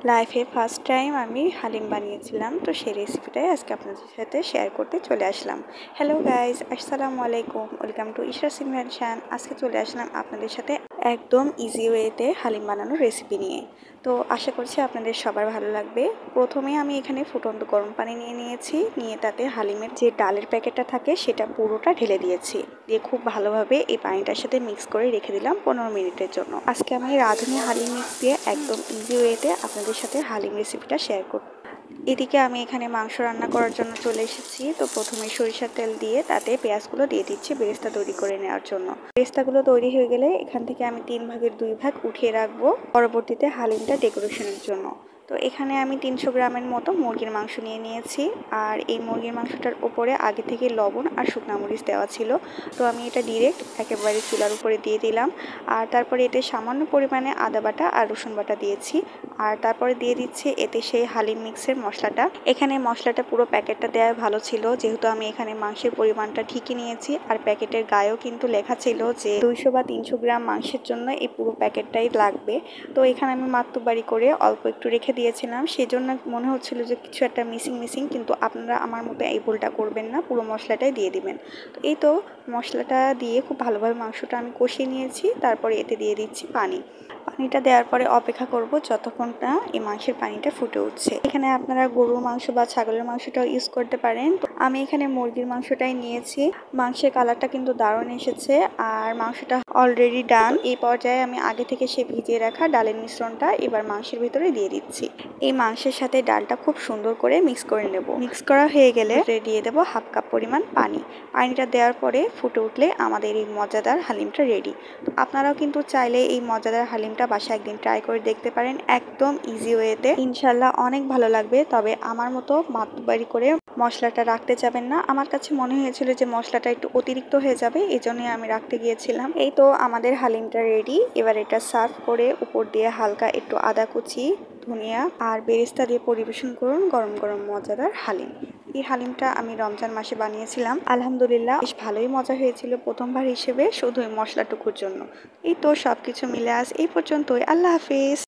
লাইফে first time আমি হালিম বানিয়েছিলাম, তো সেই রেসিপিটাই আজকে আপনাদের সাথে শেয়ার করতে চলে আসলাম। হ্যালো গাইজ, আসসালামু আলাইকুম, ওয়েলকাম টু ইশরাস ইনভেনশন। আজকে চলে আসলাম আপনাদের সাথে একদম ইজি ওয়েতে হালিম বানানোর রেসিপি নিয়ে। তো আশা করছি আপনাদের সবার ভালো লাগবে। প্রথমে আমি এখানে ফুটন্ত গরম পানি নিয়ে তাতে হালিমের যে ডালের প্যাকেটটা থাকে সেটা পুরোটা ঢেলে দিয়েছি। দিয়ে খুব ভালোভাবে এই পানিটার সাথে মিক্স করে রেখে দিলাম 15 মিনিটের জন্য। আজকে আমি রাঁধুনি হালিম মিক্স দিয়ে একদম ইজি ওয়েতে আপনাদের সাথে হালিম রেসিপিটা শেয়ার করব। এদিকে আমি এখানে মাংস রান্না করার জন্য চলে এসেছি। তো প্রথমে সরিষার তেল দিয়ে তাতে পেঁয়াজগুলো দিয়ে দিচ্ছি বেরেস্তা তৈরি করে নেওয়ার জন্য। বেরেস্তাগুলো তৈরি হয়ে গেলে এখান থেকে আমি 3 ভাগের 2 ভাগ উঠিয়ে রাখবো পরবর্তীতে হালিমটা ডেকোরেশনের জন্য। তো এখানে আমি 300 গ্রামের মতো মুরগির মাংস নিয়েছি। আর এই মুরগির মাংসটার উপরে আগে থেকে লবণ আর শুকনো মরিচ দেওয়া ছিল। তো আমি এটা ডিরেক্ট একেবারে চুলার উপরে দিয়ে দিলাম। আর তারপরে এতে সামান্য পরিমাণে আদা বাটা আর রসুন বাটা দিয়েছি। আর তারপরে দিয়ে দিচ্ছি এতে সেই হালিম মিক্সের মশলাটা। এখানে মশলাটা পুরো প্যাকেটটা দেওয়া ভালো ছিল, যেহেতু আমি এখানে মাংসের পরিমাণটা ঠিকই নিয়েছি। আর প্যাকেটের গায়েও কিন্তু লেখা ছিল যে 200 বা 300 গ্রাম মাংসের জন্য এই পুরো প্যাকেটটাই লাগবে। তো এখানে আমি মাত্রবাড়ি করে অল্প একটু রেখে দিয়েছিলাম, সেজন্য মনে হচ্ছিল যে কিছু একটা মিসিং, কিন্তু আপনারা আমার মতো এই ভুলটা করবেন না, পুরো মশলাটাই দিয়ে দিবেন। তো এই তো মশলাটা দিয়ে খুব ভালোভাবে মাংসটা আমি কষিয়ে নিয়েছি। তারপরে এতে দিয়ে দিচ্ছি পানি। পানিটা দেওয়ার পরে অপেক্ষা করব যতক্ষণ না এই মাংসের পানিটা ফুটে উঠছে। এখানে আপনারা গরুর মাংস বা ছাগলের মাংসটাও ইউজ করতে পারেন। আমি এখানে মুরগির মাংসটাই নিয়েছি। মাংসের কালারটা কিন্তু দারুণ এসেছে আর মাংসটা অলরেডি ডান। এই পর্যায়ে আমি আগে থেকে ভিজিয়ে রাখা ডালের মিশ্রণটা এবার মাংসের ভিতরে দিয়ে দিচ্ছি। এই মাংসের সাথে ডালটা খুব সুন্দর করে মিক্স করে নেব। মিক্স করা হয়ে গেলে দিয়ে দেবো হাফ কাপ পরিমাণ পানি। পানিটা দেওয়ার পরে ফুটে উঠলে আমাদের এই মজাদার হালিমটা রেডি। তো আপনারাও কিন্তু চাইলে এই মজাদার হালিমটা বাসায় একদিন ট্রাই করে দেখতে পারেন, একদম ইজি ওয়েতে। ইনশাল্লাহ অনেক ভালো লাগবে। তবে আমার মতো মাতবাড়ি করে মশলাটা রাখতে যাবেন না। আমার কাছে মনে হয়েছিল যে মশলাটা একটু অতিরিক্ত হয়ে যাবে, এই জন্যই আমি রাখতে গিয়েছিলাম। এই তো আমাদের হালিমটা রেডি। এবার এটা সার্ভ করে উপর দিয়ে হালকা একটু আদা কুচি, ধনিয়া আর বেরেস্তা দিয়ে পরিবেশন করুন গরম গরম মজাদার হালিম। এই হালিমটা আমি রমজান মাসে বানিয়েছিলাম, আলহামদুলিল্লাহ বেশ ভালোই মজা হয়েছিল প্রথমবার হিসেবে, শুধু এই মশলাটুকুর জন্য। এই তো সবকিছু মিলে আজ এই পর্যন্তই। আল্লাহ হাফিজ।